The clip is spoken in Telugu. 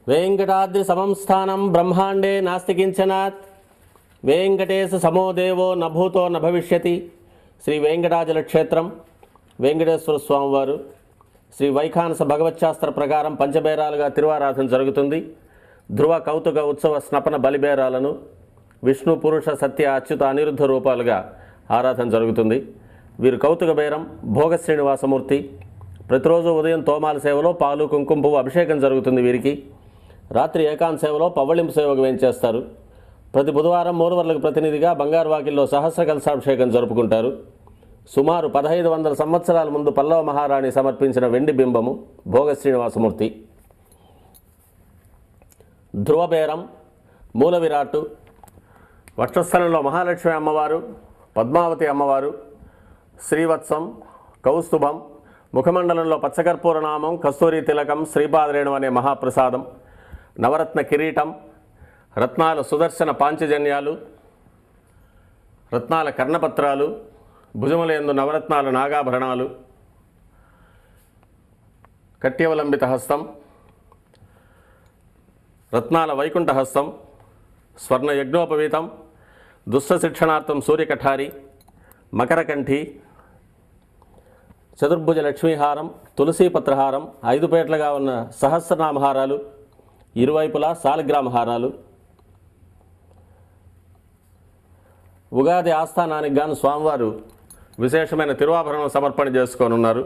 वेंकटाद्रि समं स्थानं ब्रह्मांडे नास्ति किंचनात् वेंकटेश समो देवो न भूतो न भविष्यति श्री वेंकटाचल क्षेत्रम वेंकटेश्वर स्वामी वारु श्री వైఖానస భగవచ్శాస్త్ర ప్రకారం పంచబేరాలుగా తిరువారాధన జరుగుతుంది. ధ్రువ కౌతుక ఉత్సవ స్నపన బలిబేరాలను విష్ణు పురుష సత్య అచ్యుత అనిరుద్ధ రూపాలుగా ఆరాధన జరుగుతుంది. వీరు కౌతుక బేరం భోగ శ్రీనివాసమూర్తి. ప్రతిరోజు ఉదయం తోమాల సేవలో పాలు కుంకుమ పువ్వు అభిషేకం జరుగుతుంది. వీరికి రాత్రి ఏకాంత సేవలో పవ్వళింపు సేవకు వేయించేస్తారు. ప్రతి బుధవారం మూడువర్లకు ప్రతినిధిగా బంగారు వాకిల్లో సహస్ర కలశాభిషేకం జరుపుకుంటారు. సుమారు 1500 సంవత్సరాల ముందు పల్లవ మహారాణి సమర్పించిన వెండి బింబము భోగ శ్రీనివాసమూర్తి. ధ్రువబేరం మూల విరాట్టు వక్షస్థలంలో మహాలక్ష్మి అమ్మవారు, పద్మావతి అమ్మవారు, శ్రీవత్సం, కౌస్తుభం, ముఖమండలంలో పచ్చకర్పూర నామం, కస్తూరి తిలకం, శ్రీపాదరేణు అనే మహాప్రసాదం, నవరత్న కిరీటం, రత్నాల సుదర్శన పాంచజన్యాలు, రత్నాల కర్ణపత్రాలు, భుజములందు నవరత్నాల నాగాభరణాలు, కట్యవలంబిత హస్తం, రత్నాల వైకుంఠ హస్తం, స్వర్ణ యజ్ఞోపవీతం, దుష్ట శిక్షణార్థం సూర్యకఠారి, మకరకంఠి, చతుర్భుజ లక్ష్మీహారం, తులసీపత్రహారం, 5 పేట్లుగా ఉన్న సహస్రనామహారాలు, ఇరువైపులా సాలిగ్రామహారాలు. ఉగాది ఆస్థానానికి గాను స్వామివారు విశేషమైన తిరువాభరణం సమర్పణ చేసుకోనున్నారు.